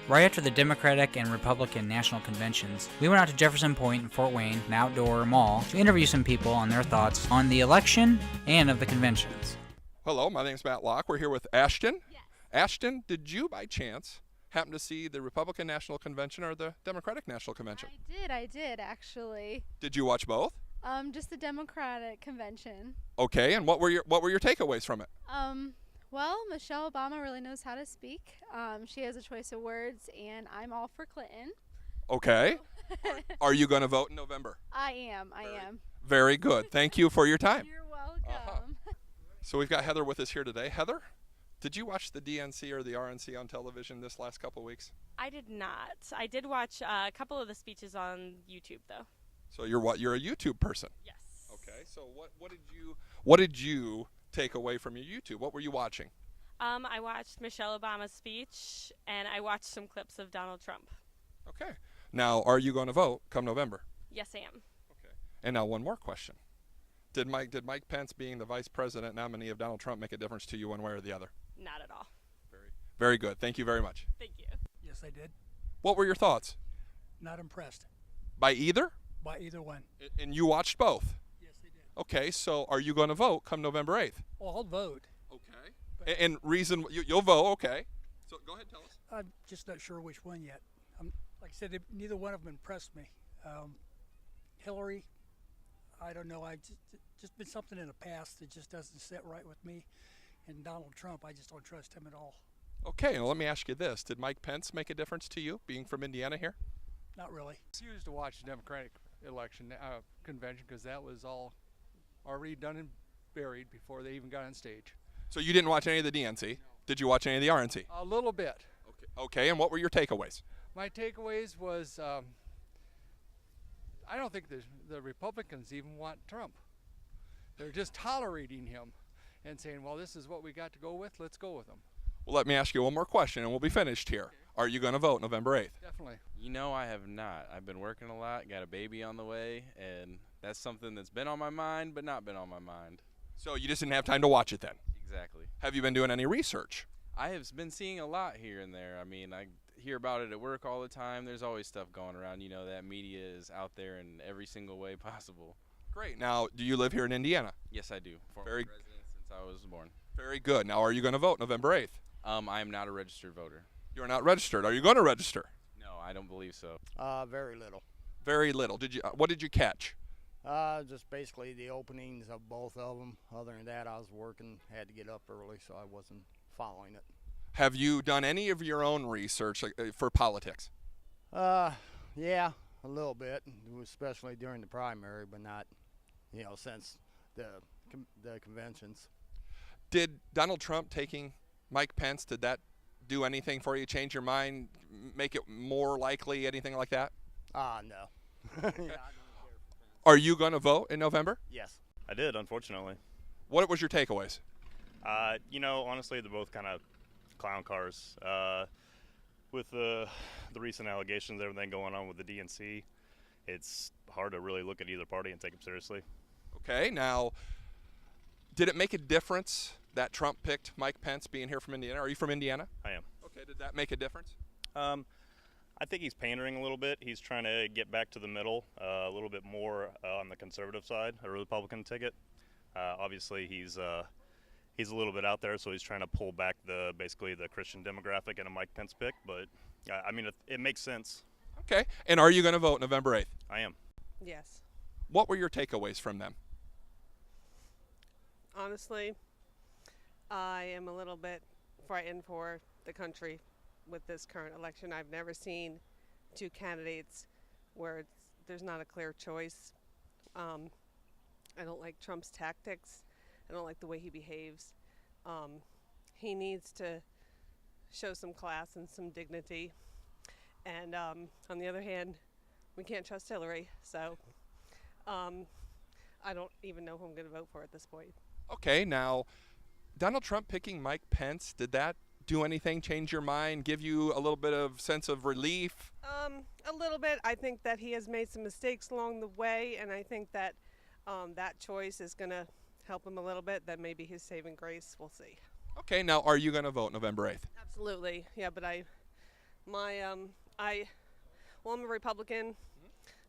Right after the Democratic and Republican national conventions, we went out to Jefferson Point in Fort Wayne, an outdoor mall, to interview some people on their thoughts on the election and of the conventions. Hello, my name's Matt Locke. We're here with Ashton. Yes. Ashton, did you by chance happen to see the Republican National Convention or the Democratic National Convention? I did actually. Did you watch both? Just the Democratic convention. Okay, and what were your takeaways from it? Well, Michelle Obama really knows how to speak. She has a choice of words, and I'm all for Clinton. Okay. Are you going to vote in November? I am. Very good. Thank you for your time. You're welcome. So we've got Heather with us here today. Heather, did you watch the DNC or the RNC on television this last couple of weeks? I did not. I did watch a couple of the speeches on YouTube, though. So you're a YouTube person? Yes. Okay. So what did you take away from your YouTube? What were you watching? I watched Michelle Obama's speech, and I watched some clips of Donald Trump. Okay. Now, are you going to vote come November? Yes, I am. Okay. And now one more question. Did Mike Pence being the vice president nominee of Donald Trump make a difference to you one way or the other? Not at all. Very good. Thank you very much. Thank you. Yes, I did. What were your thoughts? Not impressed By either? by either one. And you watched both? Yes, I did. Okay, so are you going to vote come November 8th? Well, I'll vote. Okay. And reason you'll vote, okay. So go ahead, tell us. I'm just not sure which one yet. Like I said, neither one of them impressed me. Hillary, I don't know. I just been something in the past that just doesn't sit right with me. And Donald Trump, I just don't trust him at all. Okay, well, let me ask you this. Did Mike Pence make a difference to you, being from Indiana here? Not really. I refused to watch the Democratic election convention because that was all already done and buried before they even got on stage. So you didn't watch any of the DNC? No. Did you watch any of the RNC? A little bit. Okay, and what were your takeaways? My takeaways was I don't think the Republicans even want Trump. They're just tolerating him and saying, well, this is what we got to go with. Let's go with him. Well, let me ask you one more question, and we'll be finished here. Okay. Are you going to vote November 8th? Definitely. You know, I have not. I've been working a lot, got a baby on the way, and that's something that's been on my mind but not been on my mind. So you just didn't have time to watch it then? Exactly. Have you been doing any research? I have been seeing a lot here and there. I mean, I hear about it at work all the time. There's always stuff going around. You know, that media is out there in every single way possible. Great. Now, do you live here in Indiana? Yes, I do. Former resident since I was born. Very good. Now, are you going to vote November 8th? I am not a registered voter. You're not registered. Are you going to register? No, I don't believe so. Very little. Very little. What did you catch? Just basically the openings of both of them. Other than that, I was working, had to get up early, so I wasn't following it. Have you done any of your own research for politics? Yeah, a little bit, especially during the primary, but not, since the conventions. Did Donald Trump taking Mike Pence, did that do anything for you? Change your mind? Make it more likely? Anything like that? No. Yeah, Are you going to vote in November? Yes. I did, unfortunately. What was your takeaways? Honestly, they're both kind of clown cars. With the recent allegations, everything going on with the DNC, it's hard to really look at either party and take them seriously. Okay, now, did it make a difference that Trump picked Mike Pence being here from Indiana? Are you from Indiana? I am. Okay, did that make a difference? I think he's pandering a little bit. He's trying to get back to the middle, a little bit more on the conservative side, a Republican ticket. Obviously, he's a little bit out there, so he's trying to pull back basically the Christian demographic in a Mike Pence pick. But I mean, it makes sense. Okay, and are you going to vote November 8th? I am. Yes. What were your takeaways from them? Honestly, I am a little bit frightened for the country with this current election. I've never seen two candidates where there's not a clear choice. I don't like Trump's tactics. I don't like the way he behaves. He needs to show some class and some dignity. And on the other hand, we can't trust Hillary. So I don't even know who I'm going to vote for at this point. Okay, now, Donald Trump picking Mike Pence, did that do anything, change your mind, give you a little bit of sense of relief? A little bit. I think that he has made some mistakes along the way, and I think that that choice is going to help him a little bit. That may be his saving grace. We'll see. Okay, now are you going to vote November 8th? Absolutely. Yeah, but I I'm a Republican,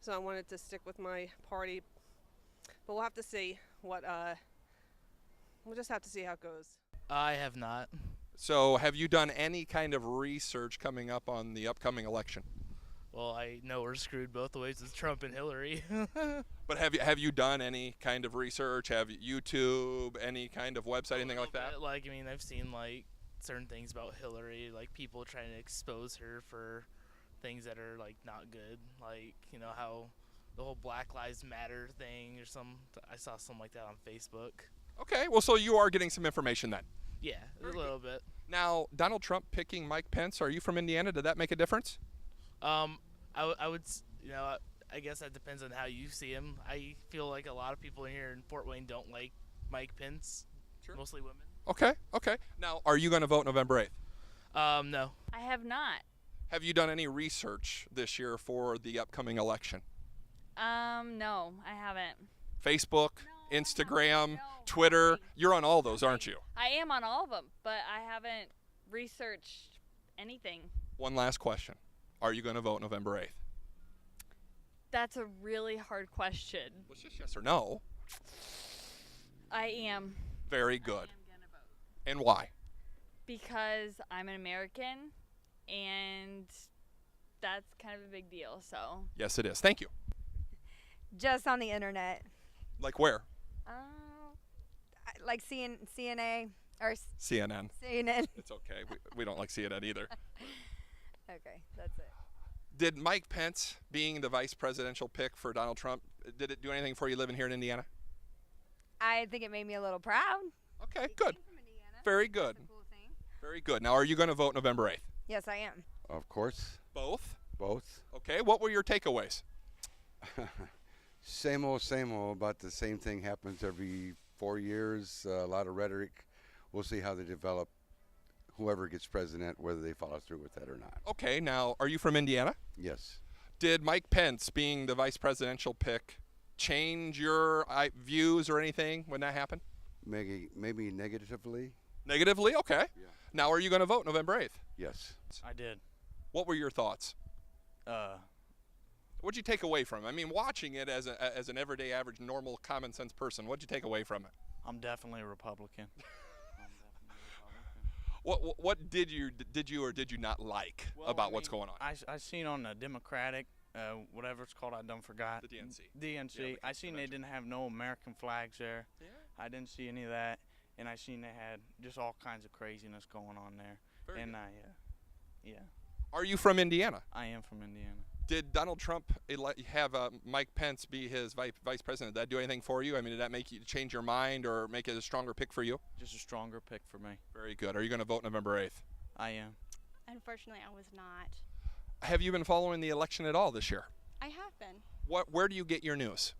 so I wanted to stick with my party. But we'll have to see we'll just have to see how it goes. I have not. So have you done any kind of research coming up on the upcoming election? Well, I know we're screwed both ways with Trump and Hillary. But have you done any kind of research? Have you YouTube, any kind of website, anything like that? Like, I mean, I've seen like certain things about Hillary, like people trying to expose her for things that are like not good, like, you know, how the whole Black Lives Matter thing or some. I saw something like that on Facebook. Okay, well, so you are getting some information then. Yeah, a little bit. Now, Donald Trump picking Mike Pence. Are you from Indiana? Did that make a difference? I would, you know, I guess that depends on how you see him. I feel like a lot of people in here in Fort Wayne don't like Mike Pence, mostly women. Okay. Now, are you going to vote November 8th? No. I have not. Have you done any research this year for the upcoming election? No, I haven't. Facebook, Instagram, Twitter. You're on all those, aren't you? I am on all of them, but I haven't researched anything. One last question. Are you going to vote November 8th? That's a really hard question. Well, it's just yes or no. I am. Very good. I am gonna vote. And why? Because I'm an American, and that's kind of a big deal, so. Yes, it is. Thank you. Just on the internet. Like where? Like CNA or CNN. CNN. It's okay. We don't like CNN either. Okay, that's it. Did Mike Pence being the vice presidential pick for Donald Trump, did it do anything for you living here in Indiana? I think it made me a little proud. Okay, good. From Indiana. Very good. That's a cool thing. Very good. Now, are you going to vote November 8th? Yes, I am. Of course. Both? Both. Okay, what were your takeaways? Same old, about the same thing happens every 4 years. A lot of rhetoric. We'll see how they develop. Whoever gets president, whether they follow through with that or not. Okay, now, are you from Indiana? Yes. Did Mike Pence being the vice presidential pick change your views or anything when that happened? Maybe negatively. Negatively? Okay. Yeah. Now, are you going to vote November 8th? Yes. I did. What were your thoughts? What'd you take away from it? I mean, watching it as an everyday, average, normal, common sense person, what'd you take away from it? I'm definitely a Republican. What did you or did you not like about what's going on? I seen on the Democratic, whatever it's called, I done forgot. The DNC. DNC. Yeah, I seen they didn't have no American flags there. Yeah. I didn't see any of that, and I seen they had just all kinds of craziness going on there. Very good. Yeah. Are you from Indiana? I am from Indiana. Did Donald Trump have Mike Pence be his vice president? Did that do anything for you? I mean, did that make you change your mind or make it a stronger pick for you? Just a stronger pick for me. Very good. Are you going to vote November 8th? I am. Unfortunately, I was not. Have you been following the election at all this year? I have been. Where do you get your news?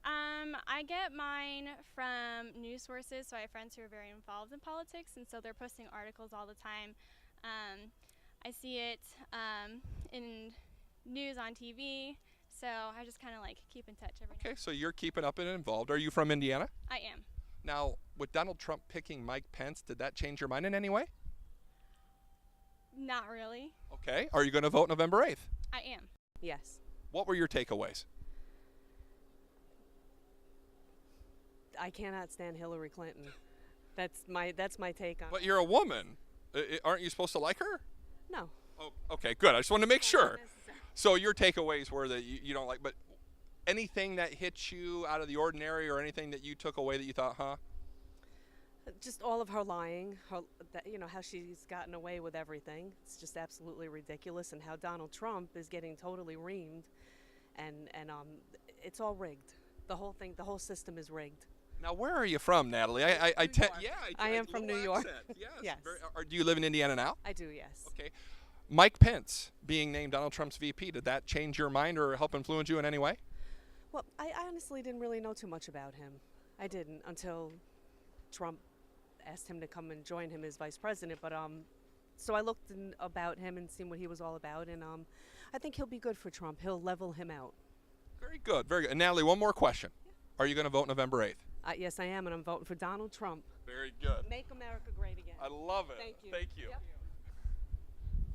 I get mine from news sources, so I have friends who are very involved in politics, and so they're posting articles all the time. I see it in news on TV, so I just kind of like keep in touch every Okay, so you're keeping up and involved. Are you from Indiana? I am. Now, with Donald Trump picking Mike Pence, did that change your mind in any way? Not really. Okay, are you going to vote November 8th? I am. Yes. What were your takeaways? I cannot stand Hillary Clinton. That's my take on it. But you're a woman. Aren't you supposed to like her? No. Oh, okay, good. I just wanted to make sure. So your takeaways were that you don't like, but anything that hit you out of the ordinary or anything that you took away that you thought, huh? Just all of her lying, how she's gotten away with everything. It's just absolutely ridiculous, and how Donald Trump is getting totally reamed, and it's all rigged. The whole thing, the whole system is rigged. Now, where are you from, Natalie? I am from New York. Yes. Yes. Do you live in Indiana now? I do, yes. Okay. Mike Pence being named Donald Trump's VP, did that change your mind or help influence you in any way? Well, I honestly didn't really know too much about him. I didn't until Trump asked him to come and join him as vice president. But so I looked about him and seen what he was all about, and I think he'll be good for Trump. He'll level him out. Very good, very good. And Natalie, one more question. Yeah. Are you going to vote November 8th? Yes, I am, and I'm voting for Donald Trump. Very good. Make America great again. I love it. Thank you. Thank you. Yep.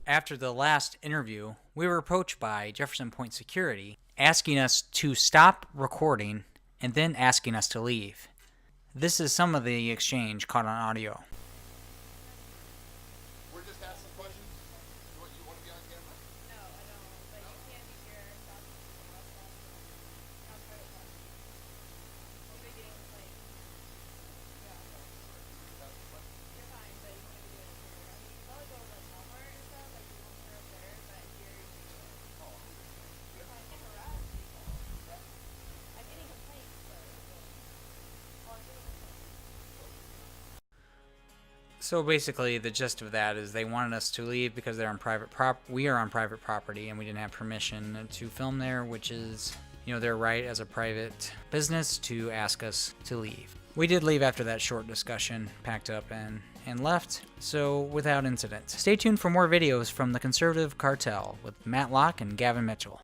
After the last interview, we were approached by Jefferson Point security asking us to stop recording and then asking us to leave. This is some of the exchange caught on audio. We're just asking questions. You want to be on camera? No, I don't. But you can be here. Stop. You're fine, but you want to be doing it here. I mean, you can probably go to like Walmart and stuff, like you won't serve there, but here you can do it. You're fine. You can't harass people. I'm getting complaints, but well, I'm getting complaints. So basically, the gist of that is they wanted us to leave because they're on we are on private property and we didn't have permission to film there, which is, you know, their right as a private business to ask us to leave. We did leave after that short discussion, packed up and left, so without incident. Stay tuned for more videos from the conservative cartel with Matt Locke and Gavin Mitchell.